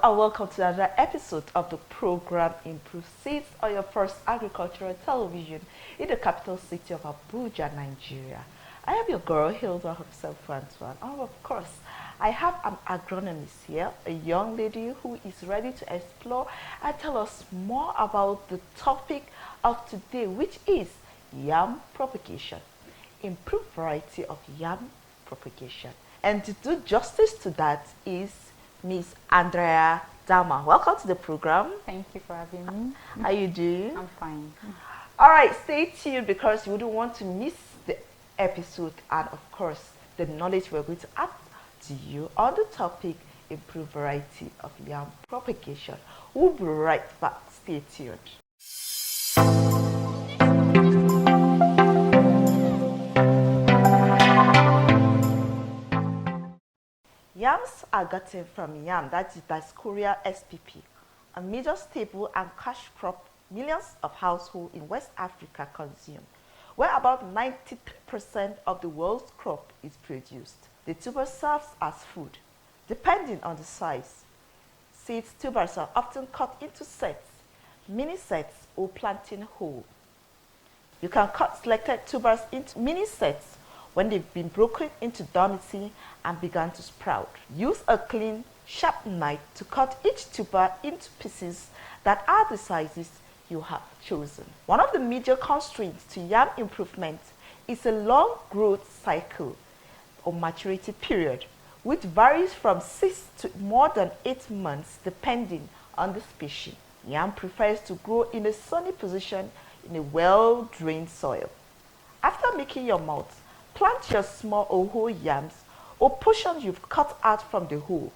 and welcome to another episode of the program Improve Seeds on your first agricultural television in the capital city of Abuja, Nigeria. I am your girl, Hilda herself, Antoine. And of course, I have an agronomist here, a young lady who is ready to explore and tell us more about the topic of today, which is yam propagation. Improved variety of yam propagation. And to do justice to that is Miss Andrea Dama. Welcome to the program. Thank you for having me. How you doing? I'm fine. All right, stay tuned because you wouldn't want to miss the episode and of course the knowledge we're going to add to you on the topic improved variety of yam propagation. We'll be right back. Stay tuned. Yams are gotten from yam, that is Dioscorea spp, a major staple and cash crop millions of households in West Africa consume, where about 93% of the world's crop is produced. The tuber serves as food, depending on the size. Seeds tubers are often cut into sets, mini sets, or planting whole. You can cut selected tubers into mini sets when they've been broken into dormancy and began to sprout. Use a clean, sharp knife to cut each tuber into pieces that are the sizes you have chosen. One of the major constraints to yam improvement is a long growth cycle or maturity period, which varies from 6 to more than 8 months depending on the species. Yam prefers to grow in a sunny position in a well-drained soil. After making your mulch, plant your small or whole yams or portions you've cut out from the whole.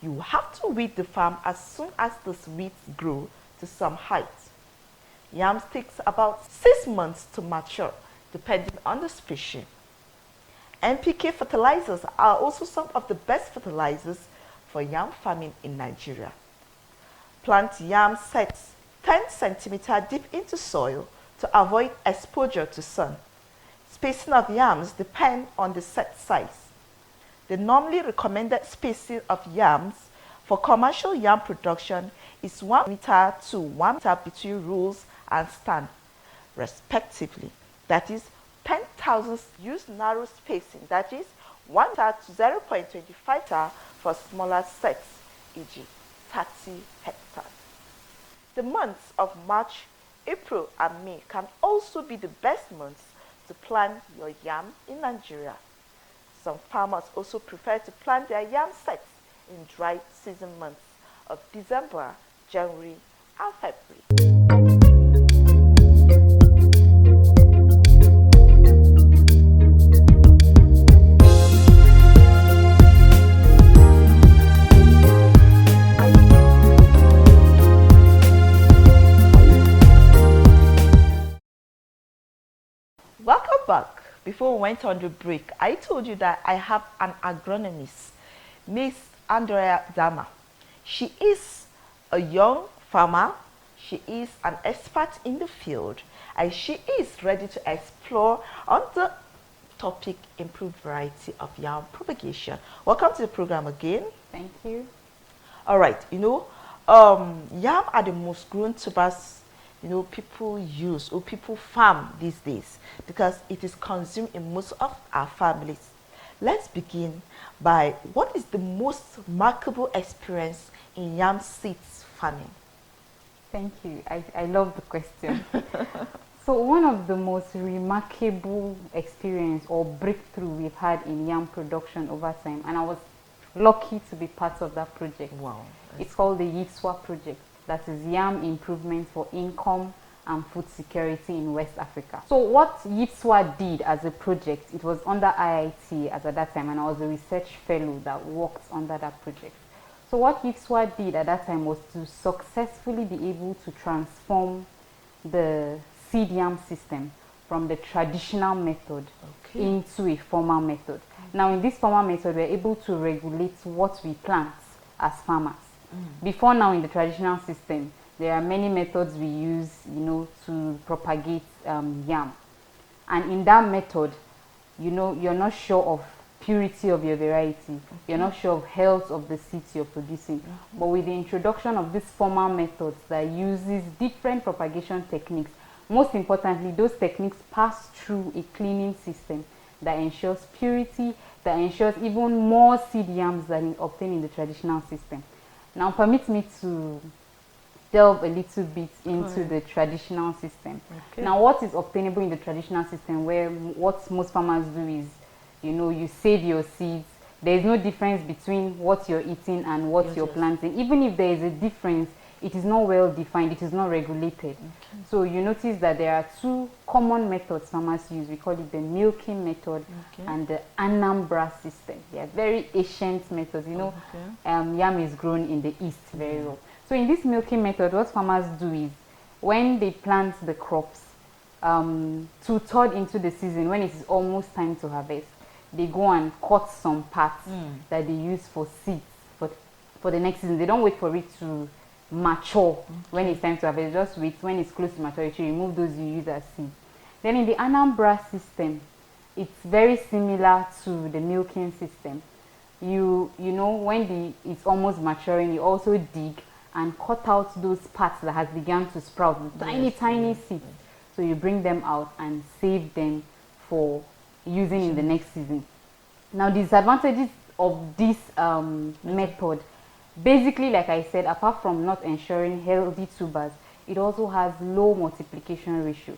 You have to weed the farm as soon as the weeds grow to some height. Yams takes about 6 months to mature, depending on the species. NPK fertilizers are also some of the best fertilizers for yam farming in Nigeria. Plant yam sets 10 cm deep into soil to avoid exposure to sun. Spacing of yams depend on the set size. The normally recommended spacing of yams for commercial yam production is 1 meter to 1 meter between rows and stand, respectively. That is 10,000. Use narrow spacing, that is 1 meter to 0.25 meter for smaller sets, e.g. 30 hectares. The months of March, April, and May can also be the best months to plant your yam in Nigeria. Some farmers also prefer to plant their yam sets in dry season months of December, January, and February. Welcome back. Before we went on the break, I told you that I have an agronomist, Miss Andrea Dama. She is a young farmer, she is an expert in the field, and she is ready to explore on the topic improved variety of yam propagation. Welcome to the program again. Thank you. All right, yam are the most grown tubers people use or people farm these days because it is consumed in most of our families. Let's begin by what is the most remarkable experience in yam seeds farming? Thank you. I love the question. So one of the most remarkable experience or breakthrough we've had in yam production over time, and I was lucky to be part of that project. Wow. It's called the YITSWA project. That is Yam Improvement for Income and Food Security in West Africa. So what YITSWA did as a project, it was under IIT as at that time, and I was a research fellow that worked under that project. So what YITSWA did at that time was to successfully be able to transform the seed yam system from the traditional method into a formal method. Now in this formal method, we're able to regulate what we plant as farmers. Before now, in the traditional system, there are many methods we use, to propagate yam. And in that method, you're not sure of purity of your variety. You're not sure of health of the seeds you're producing. But with the introduction of these formal methods that uses different propagation techniques, most importantly, those techniques pass through a cleaning system that ensures purity, that ensures even more seed yams than obtained in the traditional system. Now, permit me to delve a little bit into the traditional system. Okay. Now, what is obtainable in the traditional system, where what most farmers do is, you save your seeds. There is no difference between what you're eating and what you're planting. Even if there is a difference, it is not well defined, it is not regulated. So you notice that there are two common methods farmers use. We call it the milking method and the Anambra system. They are very ancient methods. Yam is grown in the east very well. So in this milking method, what farmers do is, when they plant the crops, 2/3 into the season, when it is almost time to harvest, they go and cut some parts that they use for seeds for the next season. They don't wait for it to mature when it's time to harvest. Just wait. When it's close to maturity, remove those you use as seeds. Then in the Anambra system, it's very similar to the milking system. When it's almost maturing, you also dig and cut out those parts that has begun to sprout, tiny seeds. So you bring them out and save them for using in the next season. Now, the disadvantages of this method, basically, like I said, apart from not ensuring healthy tubers, it also has low multiplication ratio.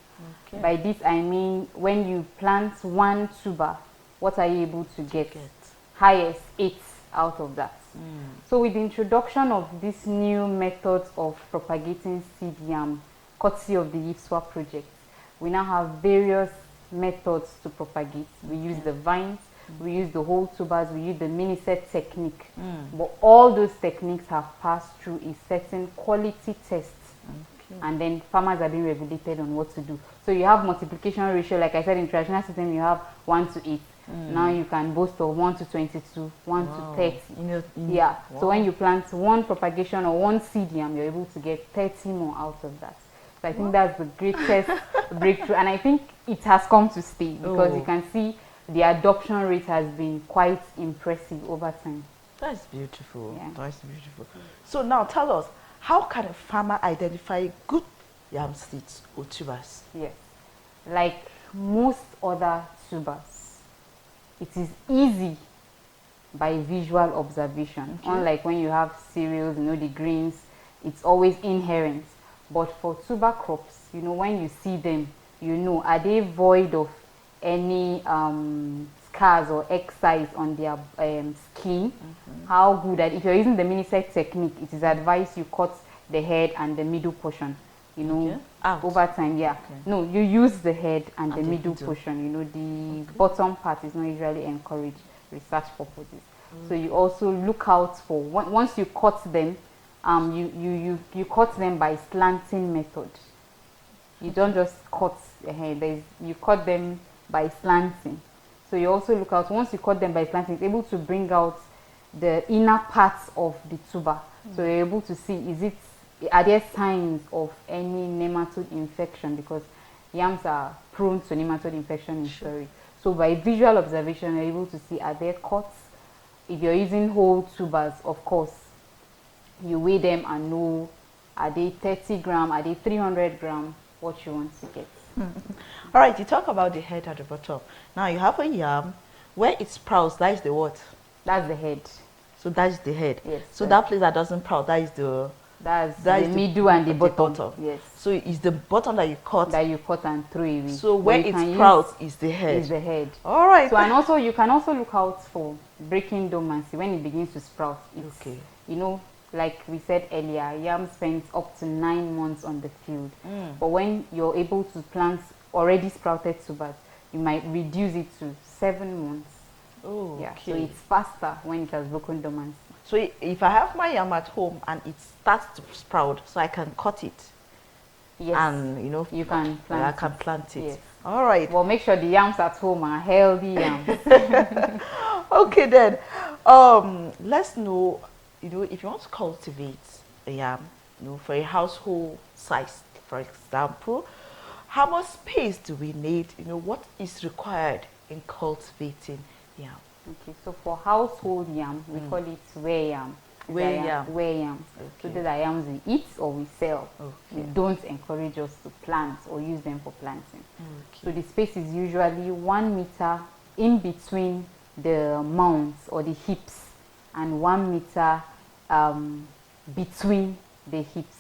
By this I mean, when you plant one tuber, what are you able to get? Highest 8 out of that. So with the introduction of this new methods of propagating seed yam, courtesy of the IFSWA project, we now have various methods to propagate. We use the vines, we use the whole tubers, we use the mini set technique. But all those techniques have passed through a certain quality test. And then farmers are being regulated on what to do. So you have multiplication ratio, like I said, in traditional system you have 1:8. Now you can boast of 1:22, 1:30. So when you plant one propagation or one seed yam, you're able to get 30 more out of that. So I think that's the greatest breakthrough, and I think it has come to stay, because you can see the adoption rate has been quite impressive over time. That's beautiful. That's beautiful. So now tell us, how can a farmer identify good yam seeds or tubers? Yes, like most other tubers, it is easy by visual observation. Unlike when you have cereals, the greens, it's always inherent. But for tuber crops, when you see them, are they void of any scars or excise on their skin? How good at, if you're using the mini set technique, it is advised you cut the head and the middle portion, over time. No, you use the head and the middle portion. The bottom part is not usually encouraged, research purposes. So you also look out for, once you cut them, you cut them by slanting method. You don't just cut the head, you cut them by slanting. So you also look out, once you cut them by slanting, it's able to bring out the inner parts of the tuber. So you're able to see, are there signs of any nematode infection, because yams are prone to nematode infection in storage. So by visual observation, you're able to see, are there cuts? If you're using whole tubers, of course, you weigh them and know, are they 30 gram, are they 300 gram, what you want to get. All right, you talk about the head at the bottom. Now you have a yam where it sprouts, that is the what? That's the head. So that's the head. Yes. So that place that doesn't sprout, that's the middle and the bottom. Yes. So it's the bottom that you cut. That you cut and throw away. So where it sprouts is the head. Is the head. All right. So and also you can also look out for breaking dormancy when it begins to sprout. It's, like we said earlier, yam spends up to 9 months on the field. But when you're able to plant already sprouted tubers, you might reduce it to 7 months. Oh, yeah. So it's faster when it has broken dormancy. So if I have my yam at home and it starts to sprout, so I can cut it. Yes. And you can plant. I can plant it. Yes. All right. Well, make sure the yams at home are healthy yams. Okay then. Let's know. If you want to cultivate a yam, for a household size, for example, how much space do we need? What is required in cultivating yam? Okay, so for household yam, we call it ware yam. Where yam. Ware yams. So Okay. those are yams we eat or we sell. We Okay. don't encourage us to plant or use them for planting. Okay. So the space is usually 1 meter in between the mounds or the hips and 1 meter between the hips.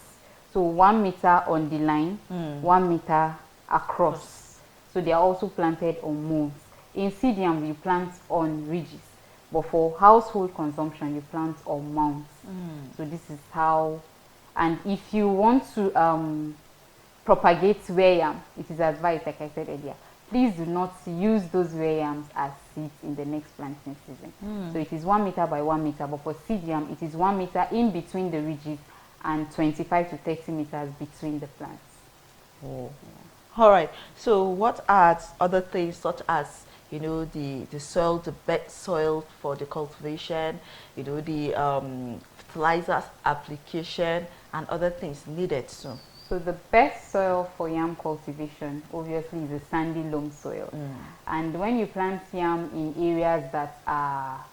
So 1 meter on the line, 1 meter across. So they are also planted on mounds. In seed yam, you plant on ridges, but for household consumption, you plant on mounds. So this is how, and if you want to propagate ware yam, it is advised, like I said earlier, please do not use those ware yams as seeds in the next planting season. So it is 1 meter by 1 meter, but for seed yam, it is 1 meter in between the ridges and 25 to 30 meters between the plants. Oh. All right. So what are other things such as, you know, the soil, the best soil for the cultivation, you know, the fertilizers application and other things needed soon? So the best soil for yam cultivation obviously is a sandy loam soil. And when you plant yam in areas that are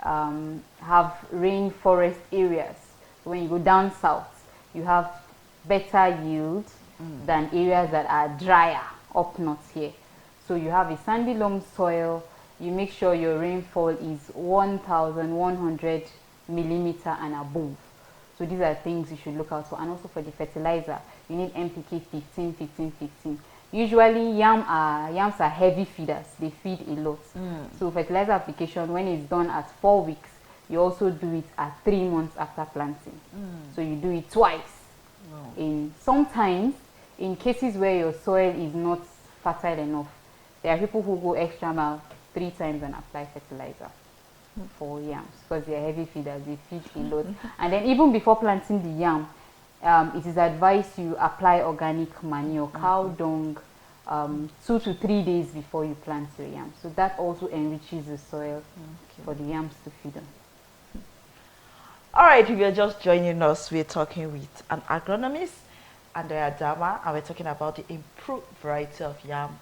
have rainforest areas, when you go down south, you have better yield than areas that are drier up north here. So you have a sandy loam soil. You make sure your rainfall is 1,100 millimeter and above. So these are things you should look out for. And also for the fertilizer, you need NPK 15, 15, 15. Usually yams are heavy feeders. They feed a lot. So fertilizer application, when it's done at 4 weeks, you also do it at 3 months after planting. So you do it twice. Sometimes, in cases where your soil is not fertile enough, there are people who go extra mile 3 times and apply fertilizer for yams because they are heavy feeders. They feed a lot. And then even before planting the yam, it is advised you apply organic manure, cow dung, 2 to 3 days before you plant your yam. So that also enriches the soil for the yams to feed on. All right, if you're just joining us, we're talking with an agronomist, Andrea Dama, and we're talking about the improved variety of yam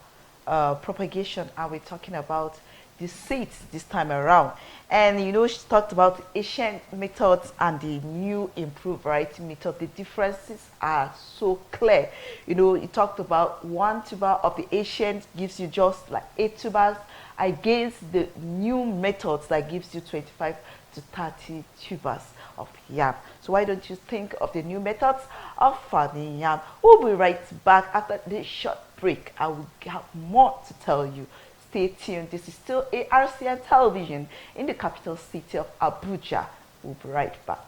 propagation, and we're talking about the seeds this time around. And you know, she talked about ancient methods and the new improved variety method. The differences are so clear. You know, you talked about 1 tuber of the ancient gives you just like 8 tubers against the new methods that gives you 25 to 30 tubers of yam. So why don't you think of the new methods of farming yam? We'll be right back after this short break. I will have more to tell you. Stay tuned. This is still ARCN Television in the capital city of Abuja. We'll be right back.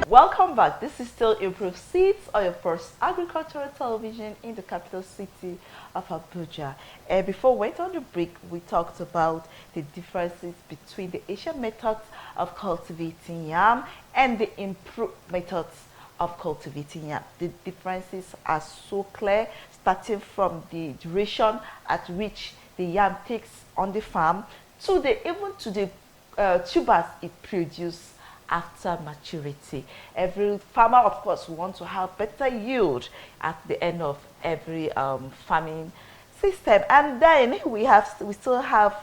Welcome back. This is still Improved Seeds, or your first agricultural television in the capital city of Abuja. Before we went on the break, we talked about the differences between the Asian methods of cultivating yam and the improved methods of cultivating yam. The differences are so clear, starting from the duration at which the yam takes on the farm to even to the tubers it produces after maturity. Every farmer, of course, wants to have better yield at the end of every farming system. And then we still have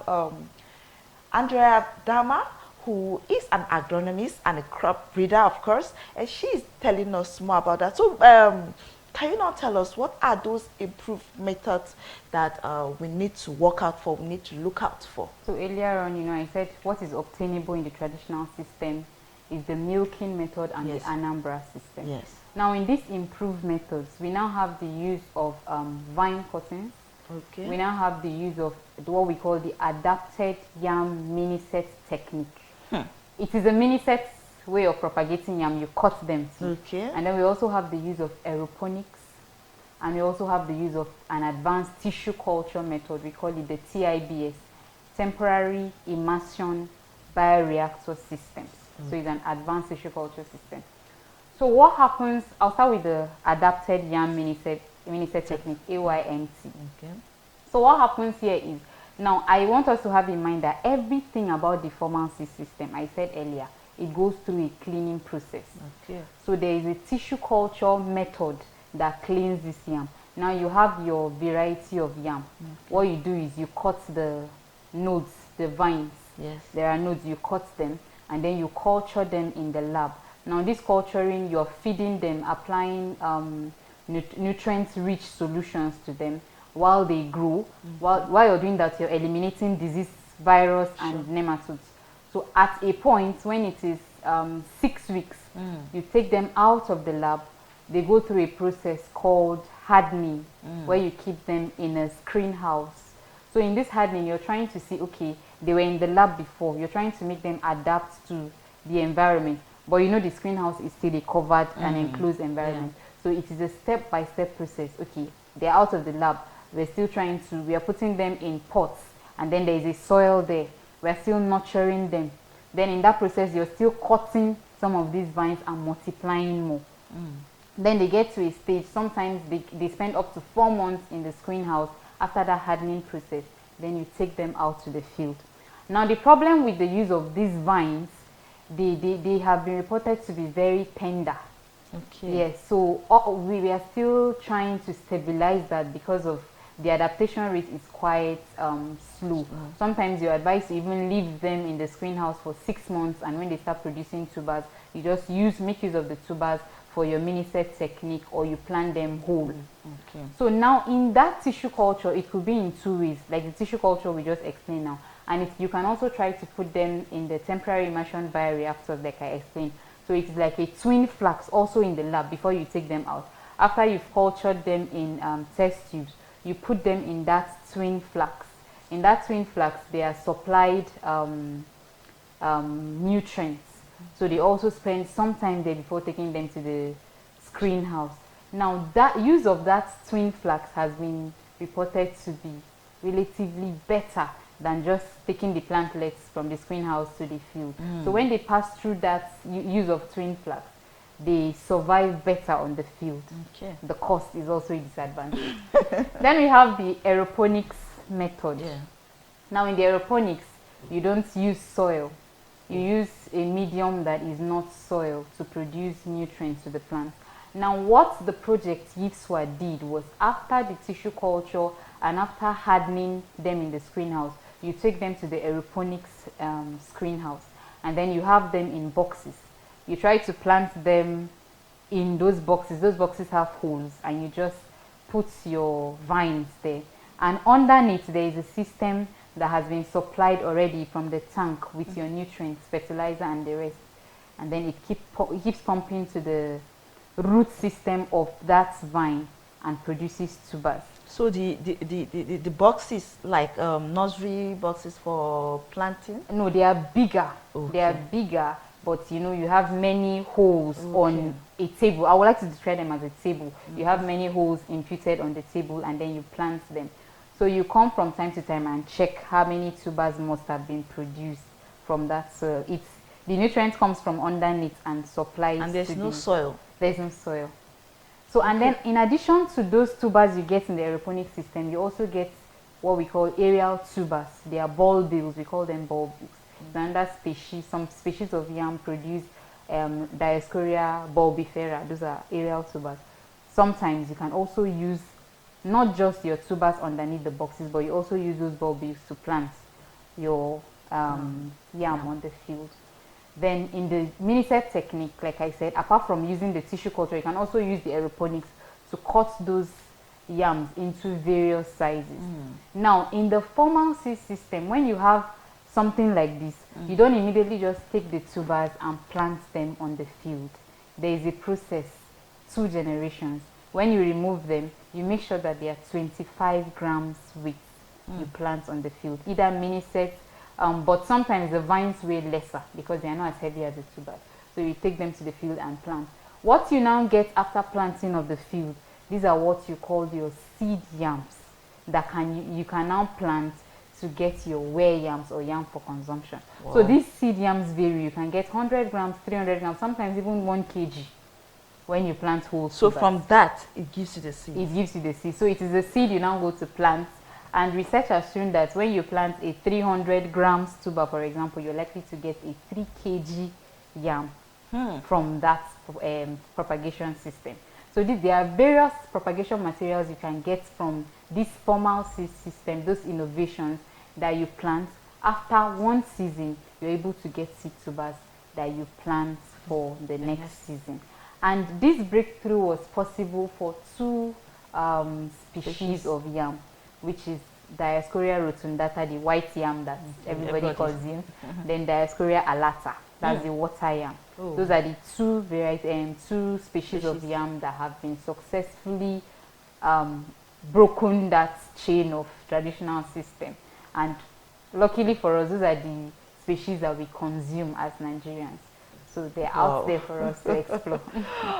Andrea Dama, who is an agronomist and a crop breeder, of course, and she's telling us more about that. So Can you now tell us what are those improved methods that we need to work out for, we need to look out for? So earlier on, I said what is obtainable in the traditional system is the milking method and Yes. the Anambra system. Yes. Now in these improved methods, we now have the use of vine cuttings. Okay. We now have the use of what we call the adapted yam mini-set technique. It is a mini-set way of propagating yam. You cut them too. Okay. And then we also have the use of aeroponics, and we also have the use of an advanced tissue culture method. We call it the TIBS, temporary immersion bioreactor systems. So it's an advanced tissue culture system. So what happens, I'll start with the adapted yam mini-set technique, AYMT. Okay. So what happens here is, now I want us to have in mind that everything about the formal seed system, I said earlier, it goes through a cleaning process. Okay. So there is a tissue culture method that cleans this yam. Now you have your variety of yam. Okay. What you do is you cut the nodes, the vines. Yes. There are nodes, you cut them, and then you culture them in the lab. Now this culturing, you're feeding them, applying nutrient-rich solutions to them while they grow. While you're doing that, you're eliminating disease, virus, and nematodes. So at a point when it is 6 weeks, you take them out of the lab. They go through a process called hardening, where you keep them in a screen house. So in this hardening, you're trying to see, okay, they were in the lab before. You're trying to make them adapt to the environment. But the screen house is still a covered and enclosed environment. So it is a step-by-step process. Okay, they're out of the lab. We are putting them in pots, and then there is a soil there. We're still nurturing them. Then in that process, you're still cutting some of these vines and multiplying more. Then they get to a stage, sometimes they spend up to 4 months in the screen house after that hardening process. Then you take them out to the field. Now the problem with the use of these vines, they have been reported to be very tender. Okay. Yes, so we are still trying to stabilize that because of the adaptation rate is quite slow. Sometimes you're advised to even leave them in the screen house for 6 months, and when they start producing tubers, you just make use of the tubers for your mini-set technique, or you plant them whole. Okay. So now in that tissue culture, it could be in 2 ways, like the tissue culture we just explained now. And you can also try to put them in the temporary immersion bioreactor like I explained. So it's like a twin flax also in the lab before you take them out. After you've cultured them in test tubes, you put them in that twin flax. In that twin flax, they are supplied nutrients. So they also spend some time there before taking them to the screen house. Now that use of that twin flax has been reported to be relatively better than just taking the plantlets from the screen house to the field. So when they pass through that use of twin flax, they survive better on the field. Okay. The cost is also a disadvantage. Then we have the aeroponics method. Yeah. Now in the aeroponics, you don't use soil. You use a medium that is not soil to produce nutrients to the plants. Now what the project YIFSWA did was, after the tissue culture and after hardening them in the screen house, you take them to the aeroponics screen house, and then you have them in boxes. You try to plant them in those boxes. Those boxes have holes, and you just put your vines there. And underneath, there is a system that has been supplied already from the tank with your nutrients, fertilizer, and the rest. And then it keeps pumping to the root system of that vine and produces tubers. So the boxes, like nursery boxes for planting? No, they are bigger. Okay. They are bigger, but you have many holes on a table. I would like to describe them as a table. You have many holes imputed on the table, and then you plant them. So you come from time to time and check how many tubers must have been produced from that soil. The nutrients comes from underneath and supplies. And there's no soil. There's no soil. So, and then in addition to those tubers you get in the aeroponic system, you also get what we call aerial tubers. They are bulbils. We call them bulbils. Another species, some species of yam produce Dioscorea bulbifera. Those are aerial tubers. Sometimes you can also use not just your tubers underneath the boxes, but you also use those bulbils to plant your yam on the field. Then in the mini-set technique, like I said, apart from using the tissue culture, you can also use the aeroponics to cut those yams into various sizes. Now, in the formal seed system, when you have something like this, you don't immediately just take the tubers and plant them on the field. There is a process, 2 generations. When you remove them, you make sure that they are 25 grams weight. You plant on the field, either mini sets, but sometimes the vines weigh lesser because they are not as heavy as the tubers. So you take them to the field and plant. What you now get after planting of the field, these are what you call your seed yams that you can now plant to get your ware yams or yam for consumption. Wow. So these seed yams vary. You can get 100 grams, 300 grams, sometimes even 1 kg when you plant whole tubers. So from that, it gives you the seed. It gives you the seed. So it is the seed you now go to plant. And research has shown that when you plant a 300 grams tuber, for example, you're likely to get a 3 kg yam from that propagation system. So there are various propagation materials you can get from this formal seed system, those innovations that you plant. After 1 season, you're able to get seed tubers that you plant for the next season. And this breakthrough was possible for 2 species of yam, which is Dioscorea rotundata, the white yam that everybody consumes, then Dioscorea alata, that's the water yam. Those are the 2 varieties, 2 species of yam that have been successfully broken that chain of traditional system. And luckily for us, those are the species that we consume as Nigerians. So they're out there for us to explore.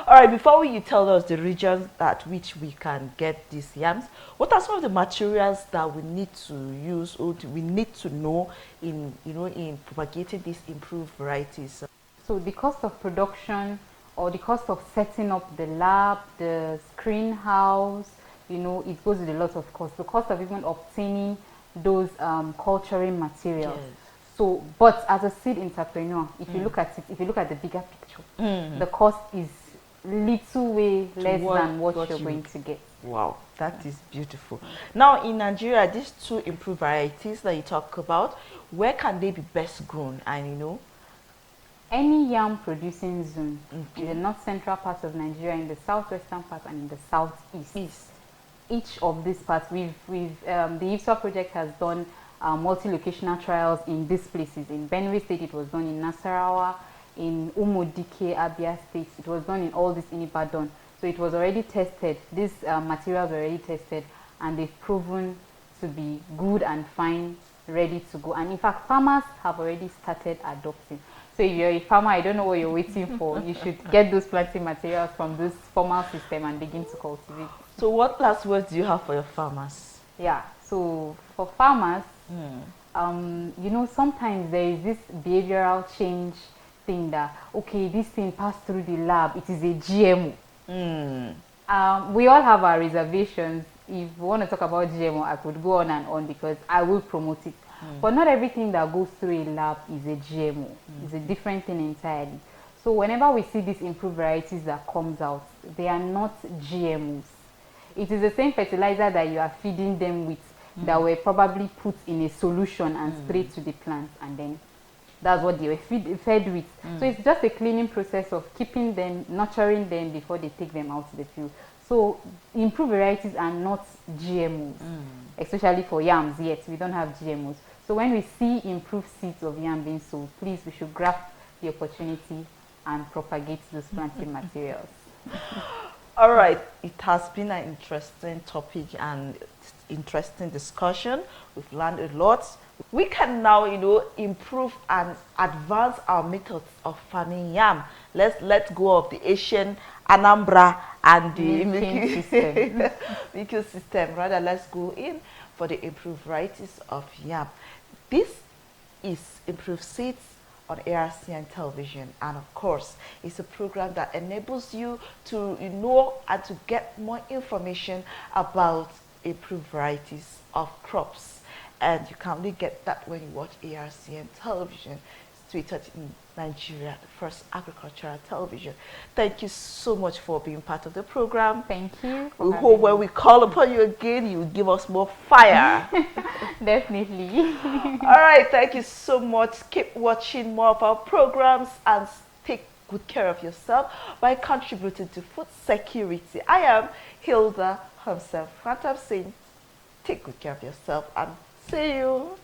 All right, before you tell us the regions at which we can get these yams, what are some of the materials that we need to use or we need to know in propagating these improved varieties? So the cost of production or the cost of setting up the lab, the screen house, it goes with a lot of cost. The cost of even obtaining those culturing materials. Yes. So, but as a seed entrepreneur, if you look at it, if you look at the bigger picture, the cost is little way less than what you're going to get. Wow, that is beautiful. Now, in Nigeria, these 2 improved varieties that you talk about, where can they be best grown? And any yam producing zone in the north central part of Nigeria, in the southwestern part, and in the southeast. Each of these parts, the IFSA project has done multi-locational trials in these places. In Benue State, it was done in Nasarawa, in Umudike, Abia State. It was done in all this in Ibadan. So it was already tested. These materials were already tested, and they've proven to be good and fine, ready to go. And in fact, farmers have already started adopting. So if you're a farmer, I don't know what you're waiting for. You should get those planting materials from this formal system and begin to cultivate. So what last words do you have for your farmers? Yeah, so for farmers, sometimes there is this behavioral change thing that, okay, this thing passed through the lab, it is a GMO. We all have our reservations. If we want to talk about GMO, I could go on and on because I will promote it. But not everything that goes through a lab is a GMO. It's a different thing entirely. So whenever we see these improved varieties that comes out, they are not GMOs. It is the same fertilizer that you are feeding them with that were probably put in a solution and sprayed to the plants, and then that's what they were fed with. So it's just a cleaning process of keeping them, nurturing them before they take them out to the field. So improved varieties are not GMOs, especially for yams yet. We don't have GMOs. So when we see improved seeds of yam being sold, please, we should grasp the opportunity and propagate those planting materials. All right, it has been an interesting topic and interesting discussion. We've learned a lot. We can now, improve and advance our methods of farming yam. Let's let go of the Asian Anambra and the milking system. Rather, let's go in for the improved varieties of yam. This is Improved Seeds on ARCN television, and of course it's a program that enables you to know and to get more information about improved varieties of crops, and you can only get that when you watch ARCN television. It's tweeted in Nigeria, the first agricultural television. Thank you so much for being part of the program. Thank you. We hope when we call upon you again, you will give us more fire. Definitely. All right, thank you so much. Keep watching more of our programs and take good care of yourself by contributing to food security. I am Hilda himself. Frank, saying, take good care of yourself and see you